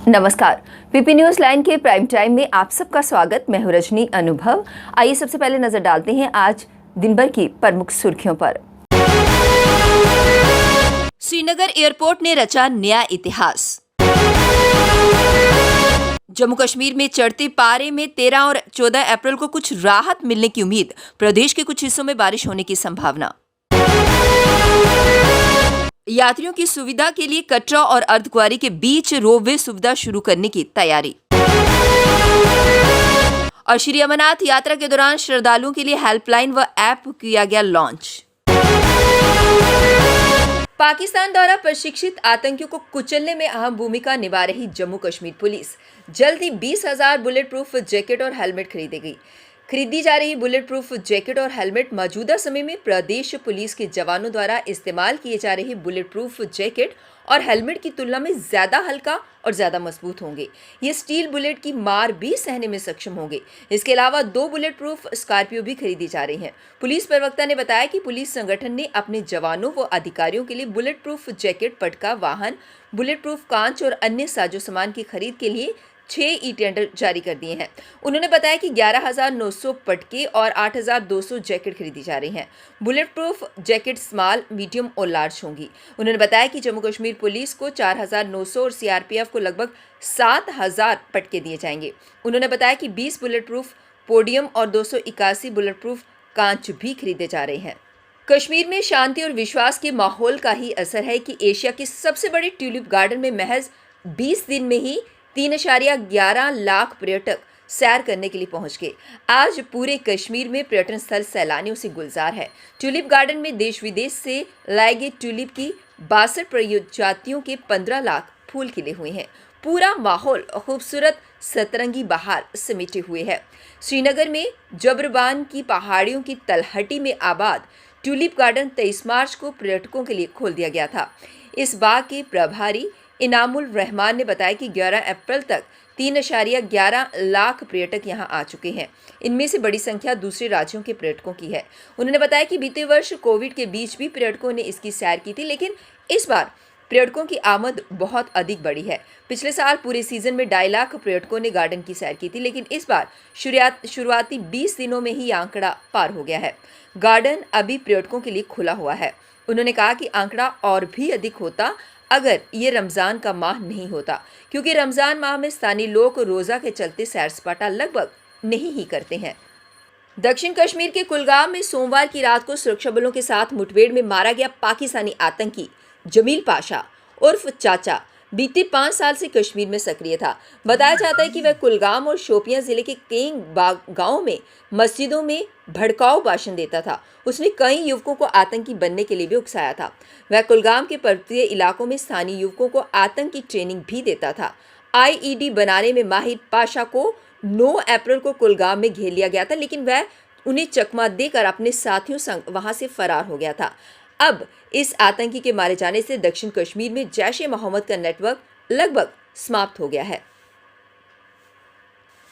नमस्कार, PP news line के prime time में आप सबका स्वागत। मैं हूं रजनी अनुभव। आइए सबसे पहले नजर डालते हैं आज दिन भर की प्रमुख सुर्खियों पर। श्रीनगर एयरपोर्ट ने रचा नया इतिहास। जम्मू कश्मीर में चढ़ते पारे में 13 और 14 अप्रैल को कुछ राहत मिलने की उम्मीद। प्रदेश के कुछ हिस्सों में बारिश होने की संभावना। यात्रियों की सुविधा के लिए कटरा और अर्धकुंवारी के बीच रोपवे सुविधा शुरू करने की तैयारी। और श्री अमरनाथ यात्रा के दौरान श्रद्धालुओं के लिए हेल्पलाइन व ऐप किया गया लॉन्च। पाकिस्तान द्वारा प्रशिक्षित आतंकियों को कुचलने में अहम भूमिका निभा रही जम्मू कश्मीर पुलिस जल्द ही 20,000 बुलेट प्रूफ जैकेट और हेलमेट खरीदेगी। खरीदी जा रही बुलेट प्रूफ जैकेट और हेलमेट मौजूदा समय में प्रदेश पुलिस के जवानों द्वारा इस्तेमाल किए जा रहे बुलेट प्रूफ जैकेट और हेलमेट की तुलना में ज्यादा हल्का और ज्यादा मजबूत होंगे। ये स्टील बुलेट की मार भी सहने में सक्षम होंगे। इसके अलावा 2 बुलेट प्रूफ स्कॉर्पियो भी खरीदी जा रही हैं। पुलिस प्रवक्ता ने बताया कि पुलिस संगठन ने अपने जवानों व अधिकारियों के लिए बुलेट प्रूफ जैकेट, पटका, वाहन, बुलेट प्रूफ कांच और अन्य साजो सामान की खरीद के लिए 6 ई टेंडर जारी कर दिए हैं। उन्होंने बताया कि 11,900 पटके और 8,200 जैकेट खरीदी जा रही हैं। Bullet proof jacket small, medium और लार्ज होंगी। उन्होंने बताया कि जम्मू कश्मीर पुलिस को 4,900 और सीआरपीएफ को लगभग 7,000 पटके दिए जाएंगे। उन्होंने बताया कि 20 बुलेट प्रूफ पोडियम और 281 बुलेट प्रूफ कांच भी खरीदे जा रहे हैं। कश्मीर में शांति और विश्वास के माहौल का ही असर है कि एशिया के सबसे बड़े ट्यूलिप गार्डन में महज 20 दिन में ही 3.11 लाख पर्यटक सैर करने के लिए पहुंच गए। आज पूरे कश्मीर में पर्यटन स्थल सैलानियों से गुलजार है। ट्यूलिप गार्डन में देश विदेश से लाए गए ट्यूलिप की 62 प्रजातियों के 15 लाख फूल खिले हुए हैं। पूरा माहौल खूबसूरत सतरंगी बहार समेटे हुए है। श्रीनगर में जबरबान की पहाड़ियों की तलहटी में आबाद ट्यूलिप गार्डन 23 मार्च को पर्यटकों के लिए खोल दिया गया था। इस बाग के प्रभारी इनामुल रहमान ने बताया कि 11 अप्रैल तक 3.11 लाख पर्यटक यहां आ चुके हैं। इनमें से बड़ी संख्या दूसरे राज्यों के पर्यटकों की है। उन्होंने बताया कि बीते वर्ष कोविड के बीच भी पर्यटकों ने इसकी सैर की थी, लेकिन इस बार पर्यटकों की आमद बहुत अधिक बढ़ी है। पिछले साल पूरे सीजन में 2.5 लाख पर्यटकों ने गार्डन की सैर की थी, लेकिन इस बार शुरुआती 20 दिनों में ही ये आंकड़ा पार हो गया है। गार्डन अभी पर्यटकों के लिए खुला हुआ है। उन्होंने कहा कि आंकड़ा और भी अधिक होता अगर ये रमज़ान का माह नहीं होता, क्योंकि रमज़ान माह में स्थानीय लोग रोज़ा के चलते सैर सपाटा लगभग नहीं ही करते हैं। दक्षिण कश्मीर के कुलगाम में सोमवार की रात को सुरक्षा बलों के साथ मुठभेड़ में मारा गया पाकिस्तानी आतंकी जमील पाशा उर्फ चाचा बीते 5 साल से कश्मीर में सक्रिय था। बताया जाता है कि वह कुलगाम और शोपियां जिले के कई गांवों में मस्जिदों में भड़काऊ भाषण देता था। उसने कई युवकों को आतंकी बनने के लिए भी उकसाया था। वह कुलगाम के पर्वतीय इलाकों में स्थानीय युवकों को आतंक की ट्रेनिंग भी देता था। आईईडी बनाने में माहिर पाशा को 9 अप्रैल को कुलगाम में घेर लिया गया था, लेकिन वह उन्हें चकमा देकर अपने साथियों संग वहां से फरार हो गया था। अब इस आतंकी के मारे जाने से दक्षिण कश्मीर में जैश-ए-मोहम्मद का नेटवर्क लगभग समाप्त हो गया है।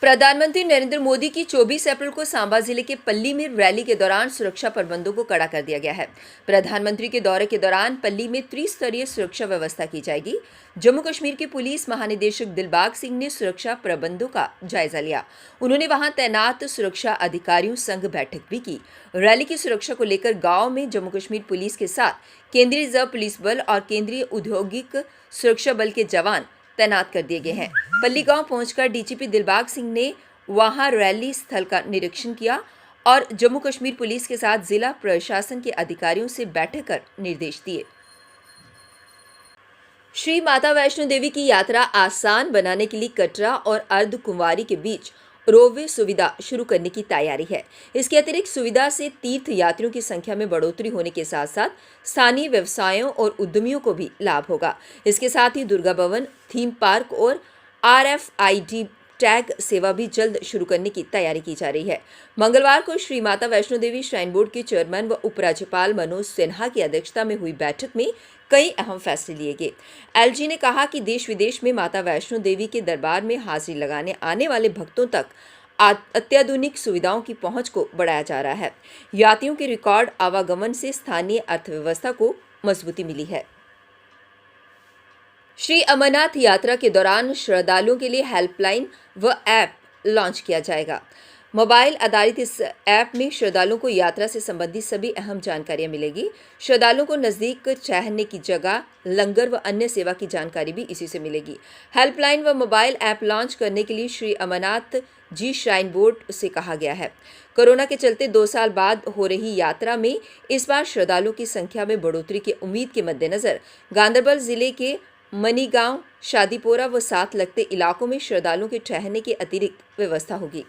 प्रधानमंत्री नरेंद्र मोदी की 24 अप्रैल को सांबा जिले के पल्ली में रैली के दौरान सुरक्षा प्रबंधों को कड़ा कर दिया गया है। प्रधानमंत्री के दौरे के दौरान पल्ली में त्रिस्तरीय सुरक्षा व्यवस्था की जाएगी। जम्मू कश्मीर के पुलिस महानिदेशक दिलबाग सिंह ने सुरक्षा प्रबंधों का जायजा लिया। उन्होंने वहां तैनात सुरक्षा अधिकारियों संग बैठक भी की। रैली की सुरक्षा को लेकर गांव में जम्मू कश्मीर पुलिस के साथ केंद्रीय रिजर्व पुलिस बल और केंद्रीय औद्योगिक सुरक्षा बल के जवान तैनात कर दिए गए हैं। पल्ली गांव पहुंचकर डीजीपी दिलबाग सिंह ने वहां रैली स्थल का निरीक्षण किया और जम्मू कश्मीर पुलिस के साथ जिला प्रशासन के अधिकारियों से बैठक कर निर्देश दिए। श्री माता वैष्णो देवी की यात्रा आसान बनाने के लिए कटरा और अर्धकुंवारी के बीच रोपवे सुविधा शुरू करने की तैयारी है। इसके अतिरिक्त सुविधा से तीर्थ यात्रियों की संख्या में बढ़ोतरी होने के साथ साथ स्थानीय व्यवसायों और उद्यमियों को भी लाभ होगा। इसके साथ ही दुर्गा भवन, थीम पार्क और RFID टैग सेवा भी जल्द शुरू करने की तैयारी की जा रही है। मंगलवार को श्री माता वैष्णो देवी श्राइन बोर्ड के चेयरमैन व उपराज्यपाल मनोज सिन्हा की अध्यक्षता में हुई बैठक में कई अहम फैसले लिए गए। एलजी ने कहा कि देश विदेश में माता वैष्णो देवी के दरबार में हाजिरी लगाने आने वाले भक्तों तक अत्याधुनिक सुविधाओं की पहुंच को बढ़ाया जा रहा है। यात्रियों के रिकॉर्ड आवागमन से स्थानीय अर्थव्यवस्था को मजबूती मिली है। श्री अमरनाथ यात्रा के दौरान श्रद्धालुओं के लिए हेल्पलाइन व ऐप लॉन्च किया जाएगा। मोबाइल आधारित इस ऐप में श्रद्धालुओं को यात्रा से संबंधित सभी अहम जानकारियां मिलेगी। श्रद्धालुओं को नज़दीक ठहरने की जगह, लंगर व अन्य सेवा की जानकारी भी इसी से मिलेगी। हेल्पलाइन व मोबाइल ऐप लॉन्च करने के लिए श्री अमरनाथ जी श्राइन बोर्ड से कहा गया है। कोरोना के चलते 2 साल बाद हो रही यात्रा में इस बार श्रद्धालुओं की संख्या में बढ़ोतरी की उम्मीद के मद्देनजर गांधरबल जिले के मनीगांव, शादीपोरा व साथ लगते इलाकों में श्रद्धालुओं के ठहरने की अतिरिक्त व्यवस्था होगी।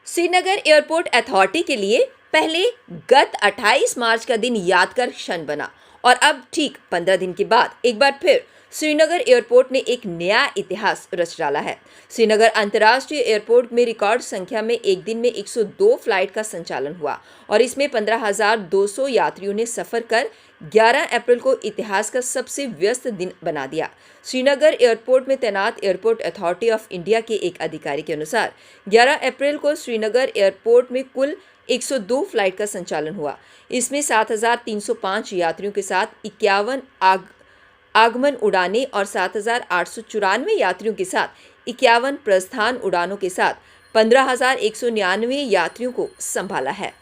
श्रीनगर एयरपोर्ट अथॉरिटी के लिए पहले गत 28 मार्च का दिन यादगार क्षण बना और अब ठीक 15 दिन के बाद एक बार फिर श्रीनगर एयरपोर्ट ने एक नया इतिहास रच डाला है। श्रीनगर अंतर्राष्ट्रीय एयरपोर्ट में रिकॉर्ड संख्या में एक दिन में 102 फ्लाइट का संचालन हुआ और इसमें 15,200 यात्रियों ने सफर कर 11 अप्रैल को इतिहास का सबसे व्यस्त दिन बना दिया। श्रीनगर एयरपोर्ट में तैनात एयरपोर्ट अथॉरिटी ऑफ इंडिया के एक अधिकारी के अनुसार 11 अप्रैल को श्रीनगर एयरपोर्ट में कुल 102 फ्लाइट का संचालन हुआ। इसमें 7,305 यात्रियों के साथ 51 आगमन उड़ानें और 7,894 यात्रियों के साथ 51 प्रस्थान उड़ानों के साथ 15,199 यात्रियों को संभाला है।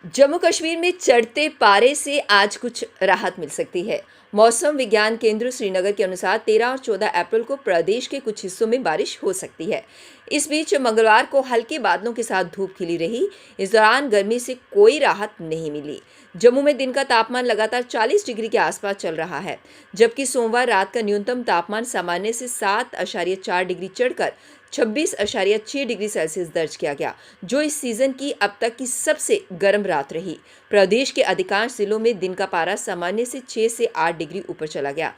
जम्मू कश्मीर में चढ़ते पारे से आज कुछ राहत मिल सकती है। मौसम विज्ञान केंद्र श्रीनगर के अनुसार 13 और 14 अप्रैल को प्रदेश के कुछ हिस्सों में बारिश हो सकती है। इस बीच मंगलवार को हल्के बादलों के साथ धूप खिली रही। इस दौरान गर्मी से कोई राहत नहीं मिली। जम्मू में दिन का तापमान लगातार 40 डिग्री के आसपास चल रहा है, जबकि सोमवार रात का न्यूनतम तापमान सामान्य से 7.4 डिग्री चढ़कर 26.6 डिग्री सेल्सियस दर्ज किया गया, जो इस सीजन की अब तक की सबसे गर्म रात रही। प्रदेश के अधिकांश जिलों में दिन का पारा सामान्य से 6 से 8 डिग्री ऊपर चला गया।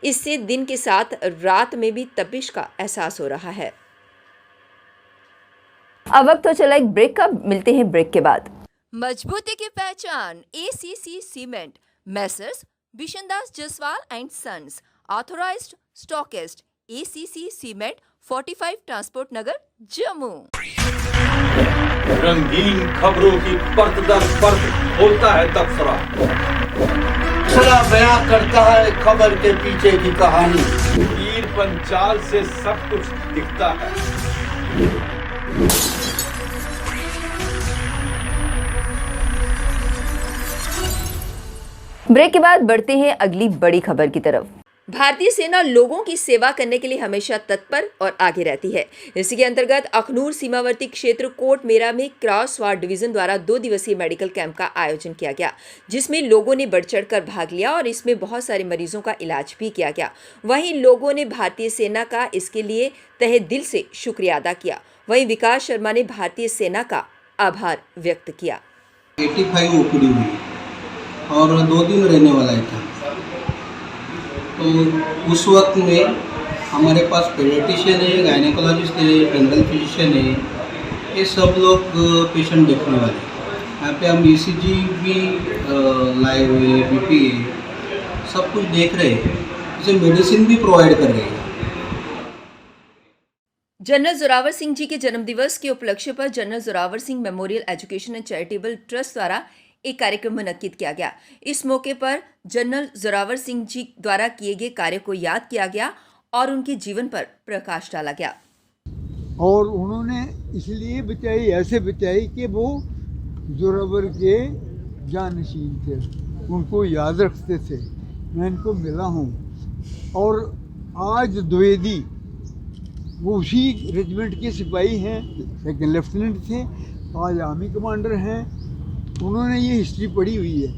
इससे दिन के साथ रात में भी तपिश का एहसास हो रहा है। अब वक्त तो चला एक ब्रेक का, मिलते हैं ब्रेक के बाद। मजबूती की पहचान ACC cement, Messrs Bishandas Jaswal and sons, authorised stockist, ACC cement, 45 transport Nagar, Jammu. रंगीन खबरों की परत दर परत खोलता है तबसरा, बयां करता है खबर के पीछे की कहानी। तीर पंचाल से सब कुछ दिखता है। ब्रेक के बाद बढ़ते हैं अगली बड़ी खबर की तरफ। भारतीय सेना लोगों की सेवा करने के लिए हमेशा तत्पर और आगे रहती है। इसी के अंतर्गत अखनूर सीमावर्ती क्षेत्र कोट मेरा में क्रॉस वार डिवीजन द्वारा 2 दिवसीय मेडिकल कैंप का आयोजन किया गया, जिसमें लोगों ने बढ़ चढ़कर भाग लिया और इसमें बहुत सारे मरीजों का इलाज भी किया गया। वहीं लोगों ने भारतीय सेना का इसके लिए तहे दिल से शुक्रिया अदा किया। वहीं विकास शर्मा ने भारतीय सेना का आभार व्यक्त किया। 85 ओपीडी हुई और 2 दिन रहने वाला ही था। तो उस वक्त में हमारे पास पेडियाट्रिशियन है, गायनेकोलॉजिस्ट है, जनरल फिजिशियन है, ये सब लोग पेशेंट देखने वाले। यहाँ पे हम ECG भी लाए हुए हैं, BP है, सब कुछ देख रहे हैं, इसे मेडिसिन भी प्रोवाइड कर रहे हैं। जनरल जोरावर सिंह जी के जन्मदिवस के उपलक्ष्य पर general Zorawar Singh memorial education and charitable trust द्वारा एक कार्यक्रम मुनक्किद किया गया। इस मौके पर जनरल जोरावर सिंह जी द्वारा किए गए कार्य को याद किया गया और उनके जीवन पर प्रकाश डाला गया। और उन्होंने इसलिए बचाई, ऐसे बचाई कि वो जोरावर के जानशीन थे, उनको याद रखते थे। मैं इनको मिला हूँ और आज द्विवेदी वो उसी रेजिमेंट के सिपाही हैं, सेकंड लेफ्टिनेंट थे, आज आर्मी कमांडर हैं। उन्होंने ये हिस्ट्री पढ़ी हुई है,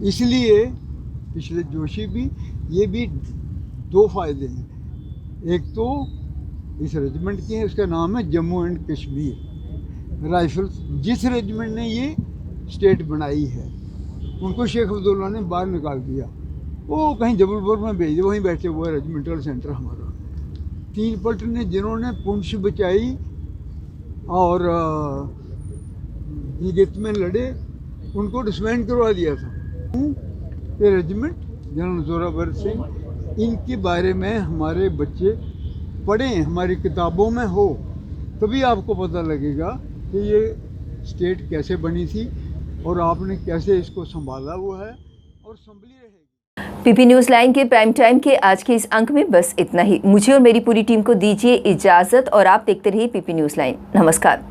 इसलिए पिछले जोशी भी ये भी 2 फायदे हैं। एक तो इस रेजिमेंट के हैं, उसका नाम है जम्मू एंड कश्मीर राइफल्स, जिस रेजिमेंट ने ये स्टेट बनाई है। उनको शेख अब्दुल्ला ने बाहर निकाल दिया, वो कहीं जबलपुर में भेज दिया, वहीं बैठे हुआ रेजिमेंटल सेंटर हमारा। 3 पलट ने जिन्होंने पुंछ बचाई और गित में लड़े, उनको डिसबैंड करवा दिया था। ये रेजिमेंट जनरल जोरावर सिंह, इनके बारे में हमारे बच्चे पढ़ें, हमारी किताबों में हो, तभी आपको पता लगेगा कि ये स्टेट कैसे बनी थी और आपने कैसे इसको संभाला हुआ है। असम्बली रहेगी। पीपी न्यूज लाइन के प्राइम टाइम के आज के इस अंक में बस इतना ही। मुझे और मेरी पूरी टीम को दीजिए इजाजत और आप देखते रहिए पीपी न्यूज लाइन। नमस्कार।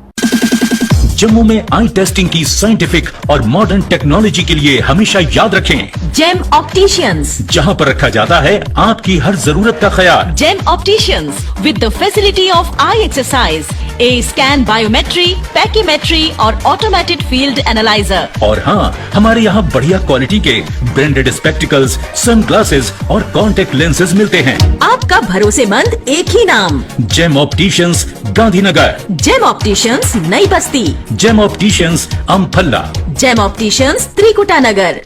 जम्मू में आई टेस्टिंग की साइंटिफिक और मॉडर्न टेक्नोलॉजी के लिए हमेशा याद रखें जेम ऑप्टिशियंस, जहां पर रखा जाता है आपकी हर जरूरत का ख्याल। Gem opticians with the facility of eye exercise, A scan, biometry, pachymetry और ऑटोमेटेड फील्ड एनालाइजर। और हाँ, हमारे यहाँ बढ़िया क्वालिटी के ब्रांडेड स्पेक्टिकल्स, सनग्लासेस और कॉन्टेक्ट लेंसेज मिलते हैं। आपका भरोसेमंद एक ही नाम, gem opticians, Gandhinagar. Gem opticians, Nai Basti. Gem opticians, Amphalla. Gem opticians, Trikuta नगर।